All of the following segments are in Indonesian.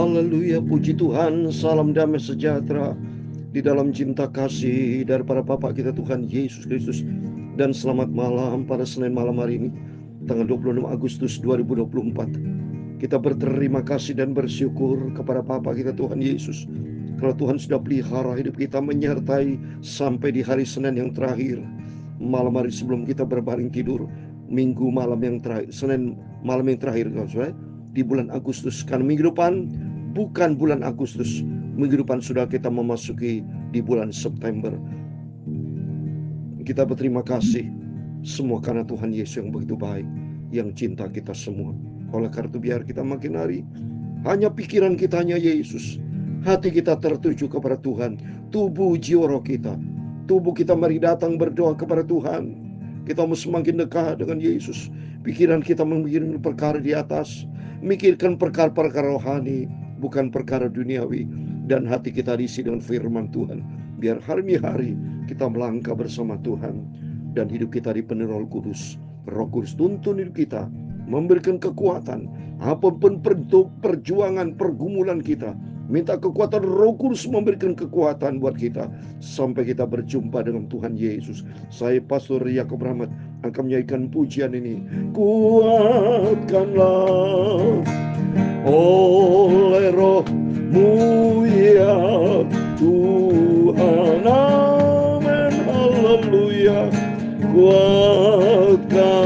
Haleluya, puji Tuhan. Salam damai sejahtera di dalam cinta kasih daripada Bapa kita Tuhan Yesus Kristus. Dan selamat malam pada Senin malam hari ini, tanggal 26 Agustus 2024. Kita berterima kasih dan bersyukur kepada Bapa kita Tuhan Yesus, kalau Tuhan sudah pelihara hidup kita, menyertai sampai di hari Senin yang terakhir, malam hari sebelum kita berbaring tidur, Minggu malam yang terakhir, Senin malam yang terakhir, di bulan Agustus. Karena minggu depan bukan bulan Agustus, minggu depan sudah kita memasuki di bulan September. Kita berterima kasih semua karena Tuhan Yesus yang begitu baik, yang cinta kita semua. Oleh karena itu biar kita makin hari hanya pikiran kita hanya Yesus, hati kita tertuju kepada Tuhan, tubuh jiwa roh kita, tubuh kita mari datang berdoa kepada Tuhan. Kita mau semakin dekat dengan Yesus. Pikiran kita memikirkan perkara di atas, mikirkan perkara-perkara rohani, bukan perkara duniawi. Dan hati kita diisi dengan firman Tuhan, biar hari-hari kita melangkah bersama Tuhan, dan hidup kita dipenuhi Roh Kudus. Roh Kudus tuntun hidup kita, memberikan kekuatan. Apapun perjuangan, pergumulan kita, minta kekuatan Roh Kudus memberikan kekuatan buat kita sampai kita berjumpa dengan Tuhan Yesus. Saya Pastor Yakob Rahmat akan menyanyikan pujian ini. Kuatkanlah oleh Roh-Mu ya Tuhan, amin, haleluya. Kuatkanlah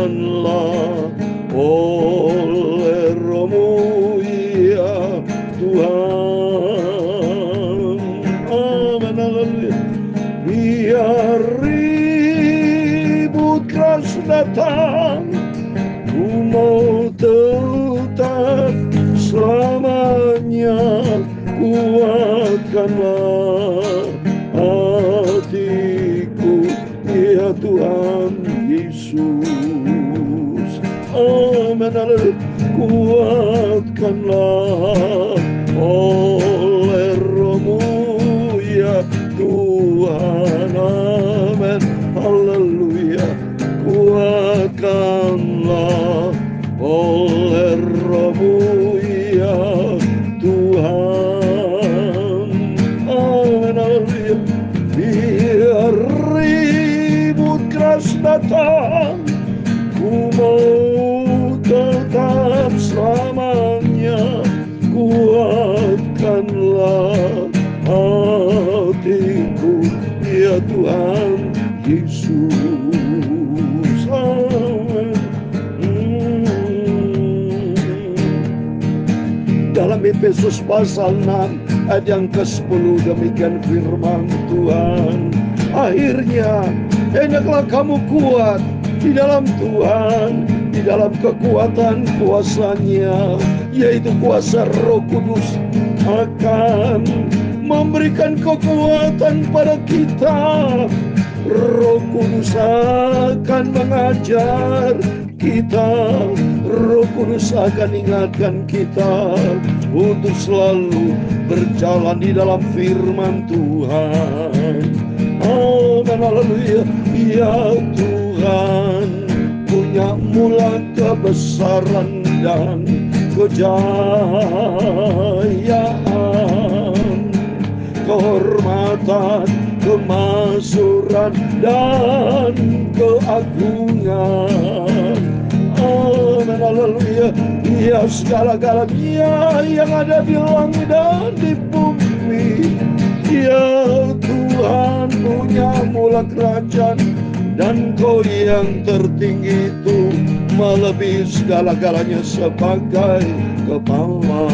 oleh Roh-Mu ya Tuhan, amin, haleluya. Biar ribut keras datang, ku mau tetap selamanya. Kuatkanlah hatiku ya Tuhan Yesus, amin, haleluya. Kuatkanlah oleh Roh-Mu ya Tuhan, amin, haleluya. Kuatkanlah oleh Roh-Mu ya Tuhan, amin, haleluya. Biar ribut keras datang, ku mau tetap selamanya. Kuatkanlah hatiku ya Tuhan Yesus, amin. Dalam Efesus pasal 6 ayat yang ke-10 demikian firman Tuhan. Akhirnya hendaklah kamu kuat di dalam Tuhan, di dalam kekuatan kuasa-Nya, yaitu kuasa Roh Kudus akan memberikan kekuatan pada kita. Roh Kudus akan mengajar kita, Roh Kudus akan ingatkan kita untuk selalu berjalan di dalam firman Tuhan, amin, haleluya. Ya Tuhan, punya mula kebesaran dan kejayaan, kehormatan, kemakmuran dan keagungan, amin, haleluya. Ya segala-galanya yang ada di langit dan di bumi, ya Tuhan punya mula kerajaan, dan Kau yang tertinggi itu melebihi segala-galanya sebagai kepala,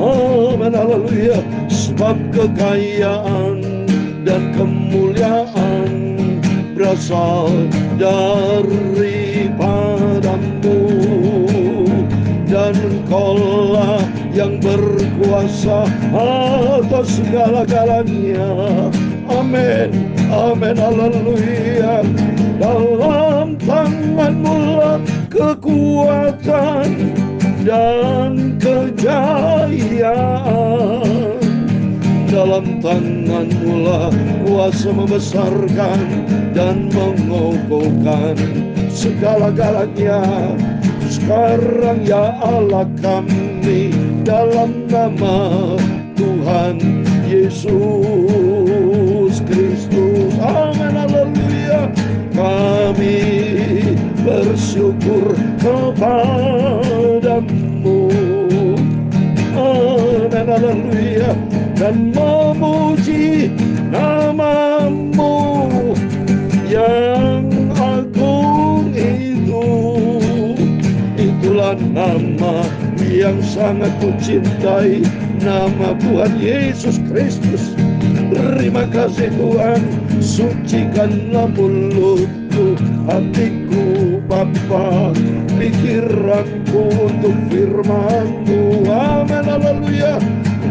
amin, haleluya. Sebab kekayaan dan kemuliaan berasal daripadamu, dan Engkaulah yang berkuasa atas segala-galanya, amin, amin, haleluya. Dalam tangan-Mu lah kekuatan dan kejayaan, dalam tangan-Mu lah kuasa membesarkan dan mengokohkan segala-galanya. Sekarang ya Allah kami dalam nama Tuhan Yesus Kristus. Amin, haleluya. Kami bersyukur kepadamu. Amin, haleluya. Dan memuji namamu yang agung itu. Itulah nama yang sangat kucintai, nama Tuhan Yesus Kristus. Terima kasih Tuhan, sucikanlah mulutku, hatiku Bapa, pikiranku untuk firman-Mu. Amin, haleluya.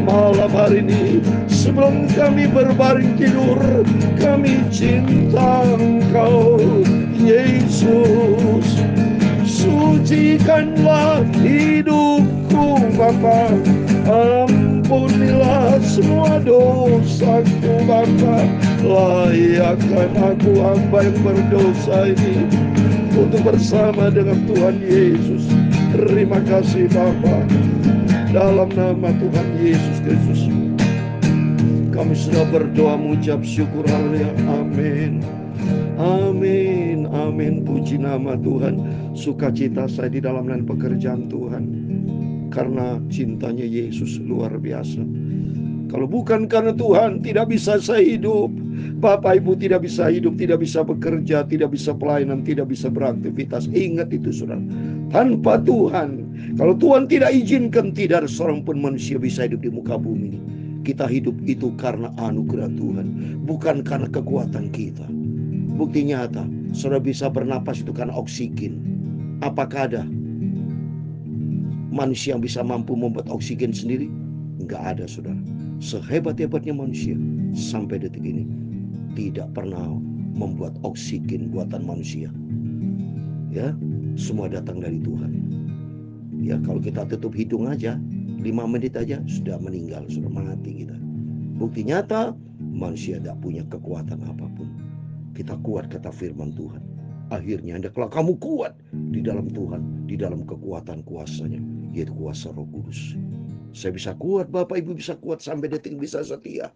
Malam hari ini sebelum kami berbaring tidur, kami cinta Engkau Yesus. Sucikanlah hidupku Bapa, ampunilah semua dosaku Bapa. Layakkan aku hamba yang berdosa ini untuk bersama dengan Tuhan Yesus. Terima kasih Bapa, dalam nama Tuhan Yesus Kristus kami sudah berdoa mengucap syukur. Haleluya. Amin. Amin, amin. Puji nama Tuhan. Sukacita saya di dalam lain pekerjaan Tuhan, karena cintanya Yesus luar biasa. Kalau bukan karena Tuhan, tidak bisa saya hidup. Bapak Ibu tidak bisa hidup, tidak bisa bekerja, tidak bisa pelayanan, tidak bisa beraktivitas. Ingat itu saudara. Tanpa Tuhan, kalau Tuhan tidak izinkan, tidak ada seorang pun manusia bisa hidup di muka bumi ini. Kita hidup itu karena anugerah Tuhan, bukan karena kekuatan kita. Bukti nyata, saudara bisa bernapas itu karena oksigen. Apakah ada manusia yang bisa mampu membuat oksigen sendiri? Enggak ada saudara. Sehebat-hebatnya manusia sampai detik ini tidak pernah membuat oksigen buatan manusia. Ya, semua datang dari Tuhan. Ya, kalau kita tutup hidung aja 5 menit aja sudah meninggal, sudah mati kita. Bukti nyata manusia tidak punya kekuatan apapun. Kita kuat kata firman Tuhan. Akhirnya hendaklah kamu kuat di dalam Tuhan, di dalam kekuatan kuasanya, yaitu kuasa Roh Kudus. Saya bisa kuat, Bapak Ibu bisa kuat sampai detik bisa setia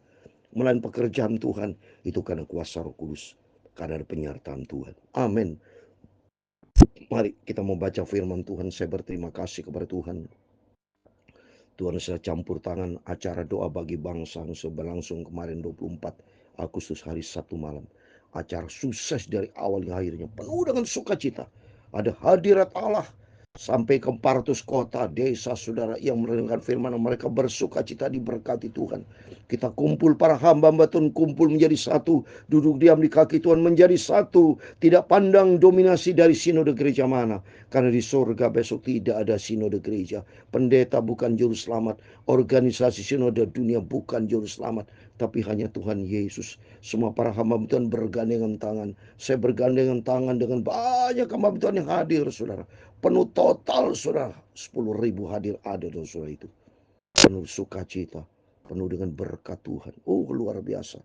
melayan pekerjaan Tuhan, itu karena kuasa Roh Kudus, karena ada penyertaan Tuhan. Amin. Mari kita membaca firman Tuhan. Saya berterima kasih kepada Tuhan. Tuhan sudah campur tangan acara doa bagi bangsa yang berlangsung kemarin 24 Agustus hari Sabtu malam. Acara sukses dari awal hingga akhirnya, penuh dengan sukacita. Ada hadirat Allah sampai ke 400 kota, desa saudara yang mendengarkan firman, mereka bersukacita diberkati Tuhan. Kita kumpul para hamba-hamba Tuhan, kumpul menjadi satu, duduk diam di kaki Tuhan menjadi satu, tidak pandang dominasi dari sinode gereja mana, karena di surga besok tidak ada sinode gereja. Pendeta bukan juru selamat, organisasi sinode dunia bukan juru selamat, tapi hanya Tuhan Yesus. Semua para hamba Tuhan bergandengan tangan. Saya bergandengan tangan dengan banyak hamba Tuhan yang hadir saudara. Penuh total saudara, 10.000 hadir ada dalam saudara itu. Penuh sukacita, penuh dengan berkat Tuhan. Oh luar biasa.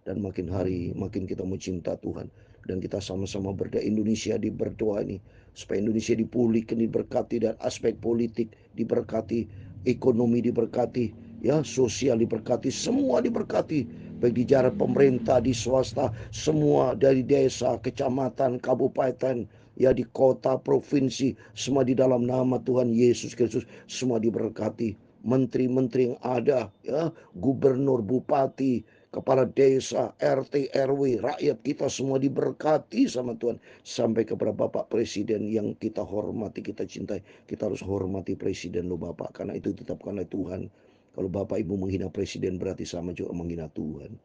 Dan makin hari makin kita mencinta Tuhan. Dan kita sama-sama berdoa Indonesia diberdoa ini, supaya Indonesia dipulihkan, diberkati, dan aspek politik diberkati, ekonomi diberkati, ya sosial diberkati, semua diberkati, baik di jarak pemerintah, di swasta, semua dari desa, kecamatan, kabupaten, ya di kota, provinsi, semua di dalam nama Tuhan Yesus Kristus, semua diberkati. Menteri-menteri yang ada, ya gubernur, bupati, kepala desa, RT, RW, rakyat kita semua diberkati sama Tuhan. Sampai kepada Bapak Presiden yang kita hormati, kita cintai. Kita harus hormati Presiden loh Bapak, karena itu ditetapkan oleh Tuhan. Kalau Bapak Ibu menghina Presiden berarti sama juga menghina Tuhan.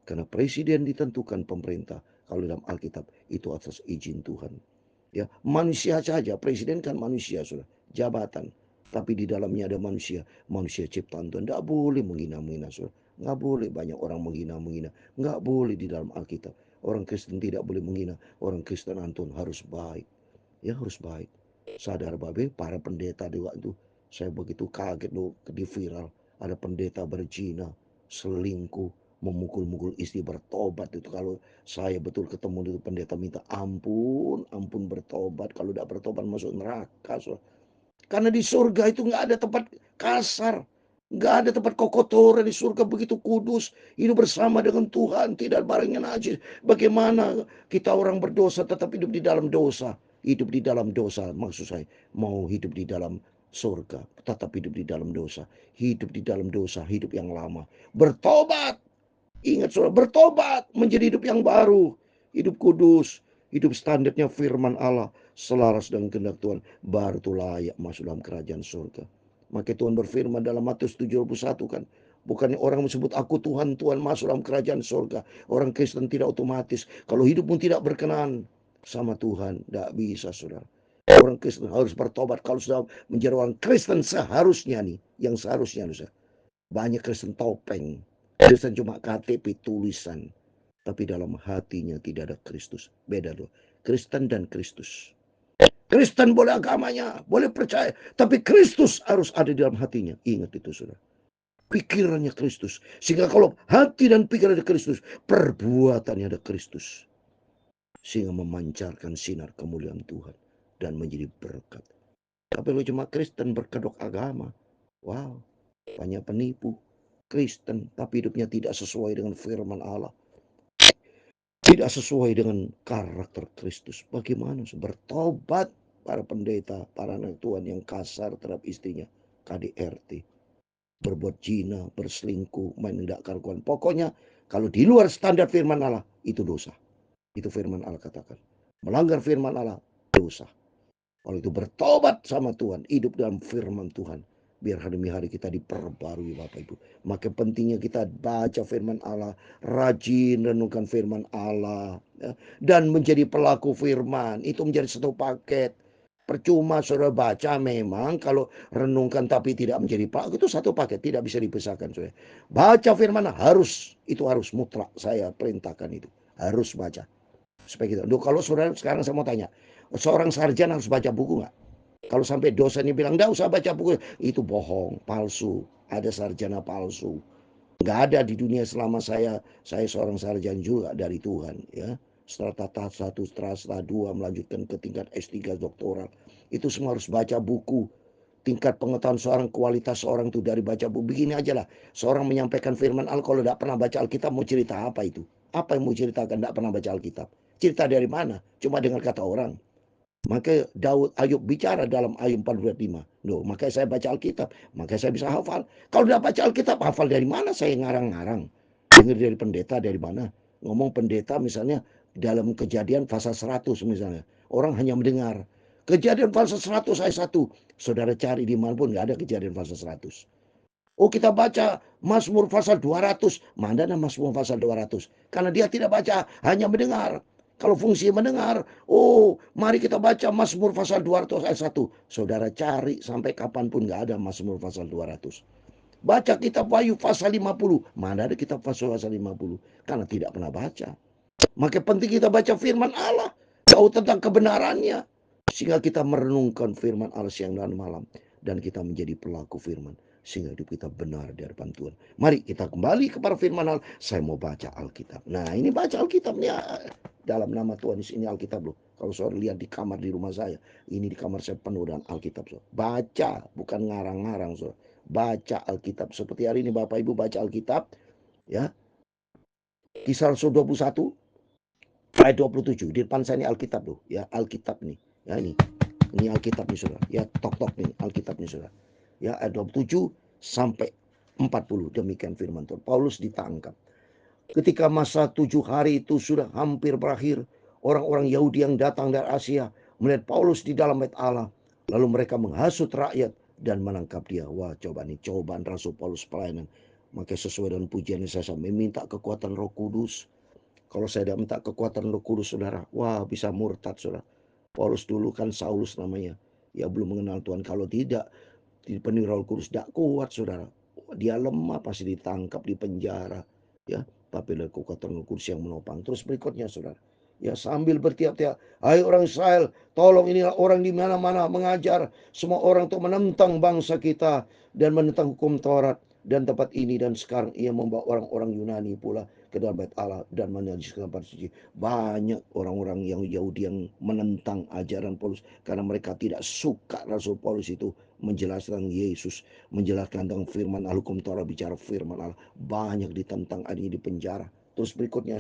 Karena Presiden ditentukan pemerintah. Kalau dalam Alkitab itu atas izin Tuhan. Ya, manusia saja, Presiden kan manusia sudah, jabatan. Tapi di dalamnya ada manusia, manusia ciptaan Tuhan. Tidak boleh menghina-menghina saudara. Nggak boleh banyak orang menghina-menghina. Nggak boleh di dalam Alkitab. Orang Kristen tidak boleh menghina. Orang Kristen Anton harus baik. Ya harus baik. Sadar babe, para pendeta di waktu saya begitu kaget loh di viral. Ada pendeta berzina, selingkuh, memukul-mukul istri, bertobat. Itu kalau saya betul ketemu itu pendeta minta ampun, ampun bertobat. Kalau tidak bertobat masuk neraka. So. Karena di surga itu nggak ada tempat kasar. Nggak ada tempat kokotoran di surga, begitu kudus. Hidup bersama dengan Tuhan, tidak barengan najis. Bagaimana kita orang berdosa tetap hidup di dalam dosa. Hidup di dalam dosa, maksud saya. Mau hidup di dalam surga, tetap hidup di dalam dosa. Hidup di dalam dosa, hidup yang lama. Bertobat. Ingat saudara, bertobat menjadi hidup yang baru. Hidup kudus, hidup standarnya firman Allah, selaras dengan kehendak Tuhan, baru itu layak masuk dalam kerajaan surga. Maka Tuhan berfirman dalam Matius 71 kan, bukannya orang menyebut aku Tuhan, Tuhan masuk dalam kerajaan surga. Orang Kristen tidak otomatis. Kalau hidupmu tidak berkenan sama Tuhan, tidak bisa saudara. Orang Kristen harus bertobat. Kalau sudah menjadi orang Kristen seharusnya nih, yang seharusnya banyak Kristen topeng. Kristen cuma KTP tulisan. Tapi dalam hatinya tidak ada Kristus. Beda loh. Kristen dan Kristus. Kristen boleh agamanya, boleh percaya. Tapi Kristus harus ada di dalam hatinya. Ingat itu saudara. Pikirannya Kristus. Sehingga kalau hati dan pikiran ada Kristus, perbuatannya ada Kristus. Sehingga memancarkan sinar kemuliaan Tuhan. Dan menjadi berkat. Tapi lo cuma Kristen berkedok agama. Wow, banyak penipu. Kristen tapi hidupnya tidak sesuai dengan firman Allah. Tidak sesuai dengan karakter Kristus. Bagaimana? Bertobat para pendeta, para anak Tuhan yang kasar terhadap istrinya. KDRT. Berbuat zina, berselingkuh, main tidak karuan. Pokoknya kalau di luar standar firman Allah, itu dosa. Itu firman Allah katakan. Melanggar firman Allah, dosa. Kalau itu bertobat sama Tuhan, hidup dalam firman Tuhan. Biar hari demi hari kita diperbarui Bapak Ibu. Maka pentingnya kita baca firman Allah, rajin renungkan firman Allah, ya, dan menjadi pelaku firman. Itu menjadi satu paket. Percuma saudara baca memang, kalau renungkan tapi tidak menjadi pelaku, itu satu paket, tidak bisa dipisahkan saudara. Baca firman harus, itu harus mutlak, saya perintahkan itu. Harus baca. Supaya kita, kalau saudara sekarang saya mau tanya, seorang sarjana harus baca buku nggak? Kalau sampai dosennya bilang, nggak usah baca buku, itu bohong, palsu. Ada sarjana palsu. Nggak ada di dunia selama saya seorang sarjana juga dari Tuhan. Ya, setelah tahap 1, setelah 2, melanjutkan ke tingkat S3 doktoral. Itu semua harus baca buku. Tingkat pengetahuan seorang, kualitas seorang itu dari baca buku. Begini aja lah, seorang menyampaikan firman Allah, kalau tidak pernah baca Alkitab, mau cerita apa itu? Apa yang mau ceritakan, tidak pernah baca Alkitab? Cerita dari mana? Cuma dengar kata orang. Maka Daud Ayub bicara dalam Ayub 45. Loh, makanya saya baca Alkitab, makanya saya bisa hafal. Kalau udah baca Alkitab, hafal dari mana? Saya ngarang-ngarang. Dengar dari pendeta dari mana? Ngomong pendeta misalnya dalam Kejadian pasal 100 misalnya. Orang hanya mendengar. Kejadian pasal 100 ayat 1. Saudara cari dimanapun nggak ada Kejadian pasal 100. Oh, kita baca Mazmur pasal 200. Mana ada Mazmur pasal 200? Karena dia tidak baca, hanya mendengar. Kalau fungsi mendengar, oh mari kita baca Mazmur pasal 200 ayat 1. Saudara cari sampai kapanpun nggak ada Mazmur pasal 200. Baca kitab Wahyu pasal 50. Mana ada kitab pasal 50? Karena tidak pernah baca. Maka penting kita baca firman Allah. Tahu tentang kebenarannya. Sehingga kita merenungkan firman Allah siang dan malam. Dan kita menjadi pelaku firman. Sehingga hidup kita benar di hadapan Tuhan. Mari kita kembali kepada firman Allah. Saya mau baca Alkitab. Nah, ini baca Alkitab nih. Dalam nama Tuhan, ini Alkitab loh. Kalau saudara lihat di kamar di rumah saya, ini di kamar saya penuh dengan Alkitab. Saudara. Baca, bukan ngarang-ngarang. Saudara. Baca Alkitab. Seperti hari ini Bapak Ibu baca Alkitab. Ya, Kisah Rasul 21 ayat 27. Di depan saya ini Alkitab loh. Ya, Alkitab nih. Ya, ini Alkitab nih saudara. Ya, tok-tok nih Alkitab nih saudara. Ya, ayat 27 sampai 40. Demikian firman Tuhan. Paulus ditangkap. Ketika masa 7 hari itu sudah hampir berakhir, orang-orang Yahudi yang datang dari Asia melihat Paulus di dalam bait Allah. Lalu mereka menghasut rakyat dan menangkap dia. Wah, coba nih, cobaan Rasul Paulus pelayanan. Maka sesuai dengan pujian saya meminta kekuatan Roh Kudus. Kalau saya tidak minta kekuatan Roh Kudus, saudara, wah bisa murtad, saudara. Paulus dulu kan Saulus namanya. Ya belum mengenal Tuhan. Kalau tidak dipenuhi Roh Kudus, tidak kuat, saudara. Dia lemah, pasti ditangkap, di penjara. Ya, tapi ada kekuatan Roh Kudus yang menopang. Terus berikutnya, saudara. Ya, sambil bertiap-tiap, hai orang Israel, tolong inilah orang di mana-mana mengajar semua orang untuk menentang bangsa kita dan menentang hukum Taurat dan tempat ini. Dan sekarang ia membawa orang-orang Yunani pula ke dalam bait Allah dan menajiskan tempat suci. Banyak orang-orang yang Yahudi yang menentang ajaran Paulus karena mereka tidak suka Rasul Paulus itu menjelaskan Yesus, menjelaskan tentang firman Allah, hukum Taurat, bicara firman Allah. Banyak ditentang, adanya di penjara. Terus berikutnya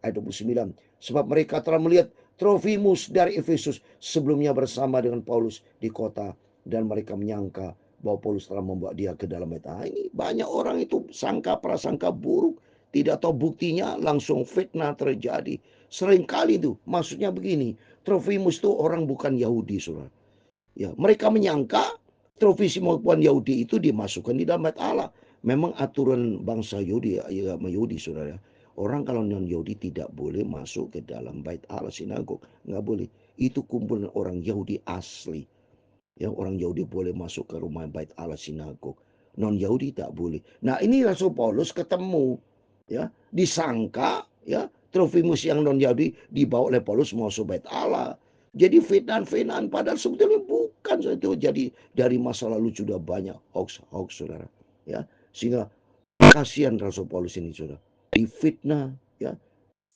ayat 29, sebab mereka telah melihat Trofimus dari Efesus sebelumnya bersama dengan Paulus di kota, dan mereka menyangka bahwa Paulus telah membawa dia ke dalam bait Allah. Ini banyak orang itu sangka prasangka buruk, tidak tahu buktinya, langsung fitnah terjadi. Seringkali itu maksudnya begini, Trofimus itu orang bukan Yahudi, saudara. Ya, mereka menyangka Trofimus bukan Yahudi itu dimasukkan di dalam bait Allah. Memang aturan bangsa Yahudi, ya, Yahudi, saudara. Orang kalau non Yahudi tidak boleh masuk ke dalam bait Allah, sinagog, nggak boleh. Itu kumpulan orang Yahudi asli. Ya, orang Yahudi boleh masuk ke rumah bait Allah, sinagog. Non Yahudi tak boleh. Nah, ini Rasul Paulus ketemu, ya, disangka, ya, Trofimus yang non Yahudi dibawa oleh Paulus masuk bait Allah. Jadi fitnah-fitnah, padahal sebetulnya bukan. Itu jadi dari masa lalu sudah banyak hoax, saudara. Ya, sehingga kasihan Rasul Paulus ini, saudara. Difitnah, ya,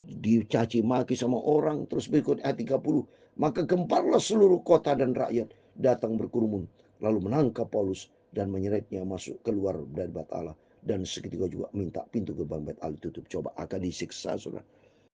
dicaci maki sama orang. Terus berikut ayat 30, maka gemparlah seluruh kota dan rakyat datang berkerumun, lalu menangkap Paulus dan menyeretnya masuk keluar dari bait Allah, dan seketika juga minta pintu gerbang bait Allah tutup. Coba akan disiksa, saudara.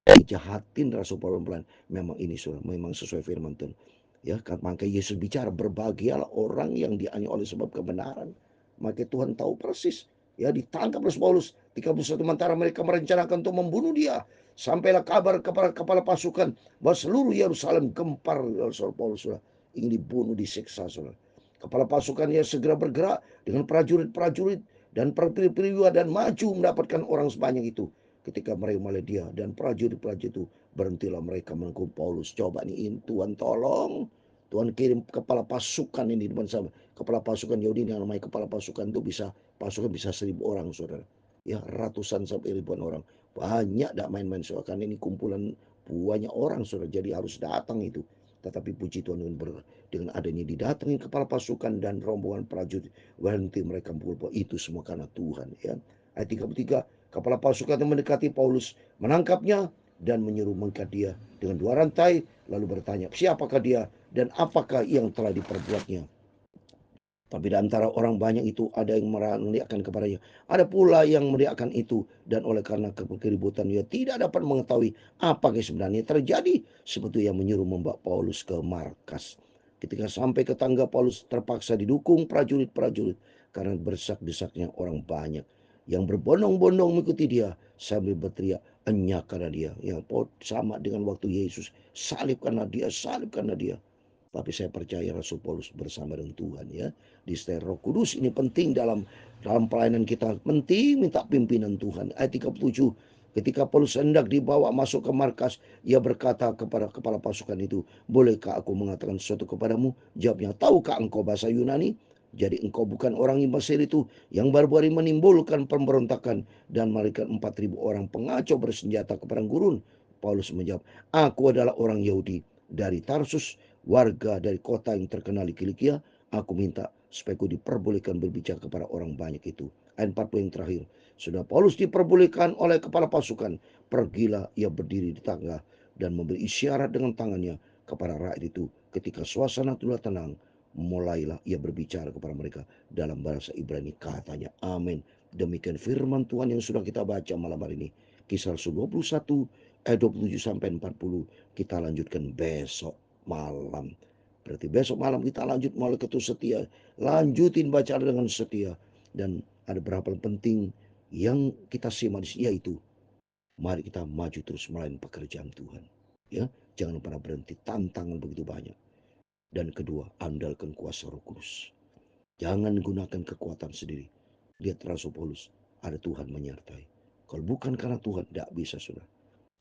Dijahatin Rasul Paulus pelan. Memang ini, saudara, memang sesuai firman Tuhan. Ya, maka Yesus bicara, berbahagialah orang yang dianiaya oleh sebab kebenaran. Maka Tuhan tahu persis. Ya, ditangkap Rasul Paulus. 31 antara mereka merencanakan untuk membunuh dia. Sampailah kabar kepada kepala pasukan bahwa seluruh Yerusalem gempar. Rasul Paulus, saudara, ingin dibunuh, disiksa, saudara. Kepala pasukannya segera bergerak dengan prajurit-prajurit dan perwira dan maju mendapatkan orang sebanyak itu. Ketika mereka melihat dia dan prajurit-prajurit itu, berhentilah mereka menengkung Paulus. Coba nih, Tuhan tolong. Tuhan kirim kepala pasukan ini depan sama. Kepala pasukan Yahudi yang namanya kepala pasukan itu pasukan bisa 1.000 orang, saudara. Ya, ratusan sampai ribuan orang. Banyak tak main-main, saudara. Karena ini kumpulan banyak orang, saudara. Jadi harus datang itu. Tetapi puji Tuhan dengan adanya didatangi kepala pasukan dan rombongan prajurit, berhenti mereka pukul. Itu semua karena Tuhan, ya. Ayat 33, kepala pasukan mendekati Paulus, menangkapnya dan menyuruh mengikat dia dengan 2 rantai, lalu bertanya, siapakah dia dan apakah yang telah diperbuatnya. Tapi di antara orang banyak itu ada yang meneriakkan kepadanya, ada pula yang meneriakkan itu, dan oleh karena keributan ia tidak dapat mengetahui apa yang sebenarnya terjadi, sebetulnya yang menyuruh membawa Paulus ke markas. Ketika sampai ke tangga, Paulus terpaksa didukung prajurit-prajurit karena berdesak-desaknya orang banyak yang berbondong-bondong mengikuti dia sambil berteriak, enyahkanlah dia. Yang sama dengan waktu Yesus, salibkanlah dia, salibkanlah dia. Tapi saya percaya Rasul Paulus bersama dengan Tuhan, ya. Di setel Roh Kudus ini penting dalam pelayanan kita. Penting minta pimpinan Tuhan. Ayat 37. Ketika Paulus hendak dibawa masuk ke markas, ia berkata kepada kepala pasukan itu, bolehkah aku mengatakan sesuatu kepadamu? Jawabnya, tahukah engkau bahasa Yunani? Jadi engkau bukan orang Mesir itu yang baru-baru menimbulkan pemberontakan dan melarikan 4.000 orang pengacau bersenjata ke padang gurun? Paulus menjawab, aku adalah orang Yahudi dari Tarsus, warga dari kota yang terkenal di Kilikia. Aku minta supaya aku diperbolehkan berbicara kepada orang banyak itu. Ayat 40 yang terakhir. Sudah Paulus diperbolehkan oleh kepala pasukan, pergilah ia berdiri di tangga dan memberi isyarat dengan tangannya kepada rakyat itu. Ketika suasana telah tenang, mulailah ia berbicara kepada mereka dalam bahasa Ibrani. Katanya, amin. Demikian firman Tuhan yang sudah kita baca malam hari ini. Kisah Rasul 21 ayat 27 sampai 40. Kita lanjutkan besok malam. Berarti besok malam kita lanjut mulai ketus setia. Lanjutin bacaan dengan setia. Dan ada beberapa penting yang kita simak, yaitu mari kita maju terus melayani pekerjaan Tuhan. Ya, jangan pernah berhenti, tantangan begitu banyak. Dan kedua, andalkan kuasa Roh Kudus. Jangan gunakan kekuatan sendiri. Lihat Rasul Paulus, ada Tuhan menyertai. Kalau bukan karena Tuhan, tidak bisa, saudara.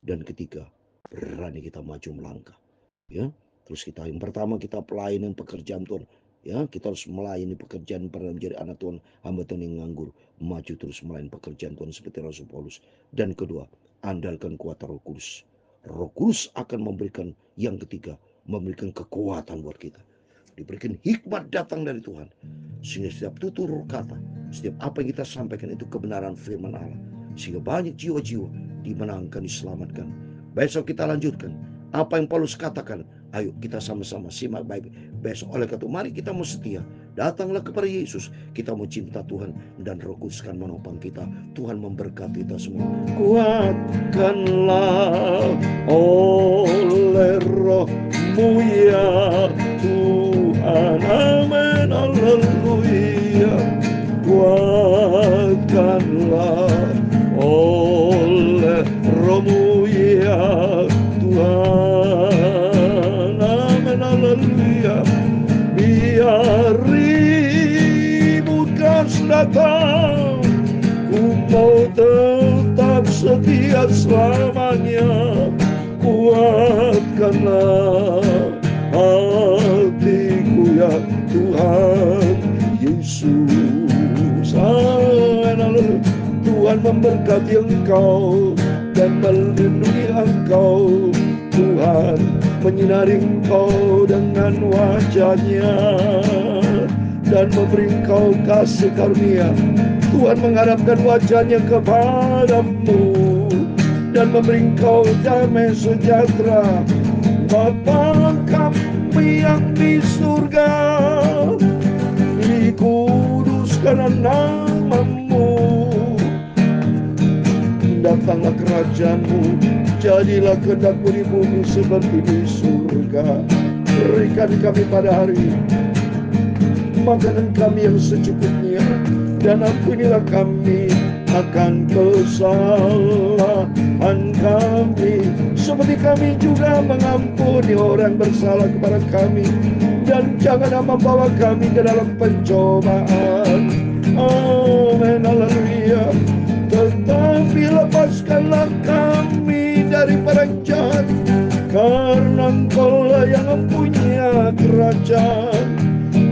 Dan ketiga, berani kita maju melangkah. Ya, terus kita yang pertama kita pelayanan pekerjaan Tuhan. Ya, kita harus melayani pekerjaan pernah menjadi anak Tuhan, hamba Tuhan yang nganggur, maju terus melayani pekerjaan Tuhan seperti Rasul Paulus. Dan kedua, andalkan kuat Roh Kudus. Roh Kudus akan memberikan yang ketiga, memberikan kekuatan buat kita. Diberikan hikmat datang dari Tuhan. Sehingga setiap tutur kata, setiap apa yang kita sampaikan itu kebenaran firman Allah. Sehingga banyak jiwa-jiwa dimenangkan, diselamatkan. Besok kita lanjutkan apa yang Paulus katakan. Ayo kita sama-sama simak baik besok. Oleh karena itu mari kita mau setia. Datanglah kepada Yesus. Kita mau cinta Tuhan dan Roh Kudus kan menopang kita. Tuhan memberkati kita semua. Kuatkanlah oleh Roh-Mu ya Tuhan. Amin. Haleluya. Kuatkanlah oleh Roh-Mu ya Tuhan. Amin. Haleluya. Biar ribut kas datang, ku mau tetap setia selamanya. Kuatkanlah hatiku ya Tuhan Yesus. Amin. Tuhan memberkati engkau dan melindungi engkau. Tuhan menyinari engkau dengan wajah-Nya dan memberi engkau kasih karunia. Tuhan mengharapkan wajah-Nya kepadamu dan memberi engkau damai sejahtera. Bapa kami yang di surga, dikuduskan nama-Mu. Datanglah kerajaan-Mu, jadilah kehendak-Mu di bumi seperti di surga. Berikan kami pada hari makanan kami yang secukupnya, dan ampunilah kami akan kesalahan kami, seperti kami juga mengampuni orang bersalah kepada kami. Dan janganlah membawa kami ke dalam pencobaan. Amin. Haleluya. Tetapi lepaskanlah kami daripada jahat, karena Engkau-Lah yang mempunyai kerajaan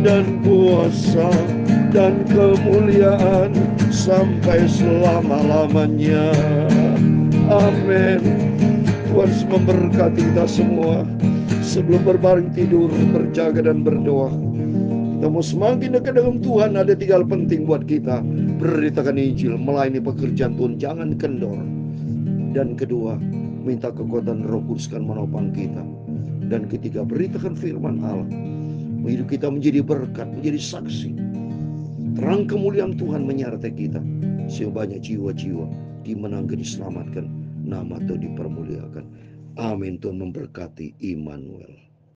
dan kuasa dan kemuliaan sampai selama-lamanya. Amin. Tuhan memberkati kita semua. Sebelum berbaring tidur, berjaga dan berdoa, kita mau semakin dekat dengan Tuhan. Ada 3 hal penting buat kita: beritakan Injil, melayani pekerjaan Tuhan, jangan kendor. Dan kedua, minta kekuatan Roh Kudus kan menopang kita. Dan ketiga, beritakan firman Allah. Hidup kita menjadi berkat, menjadi saksi. Terang kemuliaan Tuhan menyertai kita, sehingga banyak jiwa-jiwa dimenangkan, diselamatkan, nama Tuhan dipermuliakan. Amin. Tuhan memberkati. Immanuel.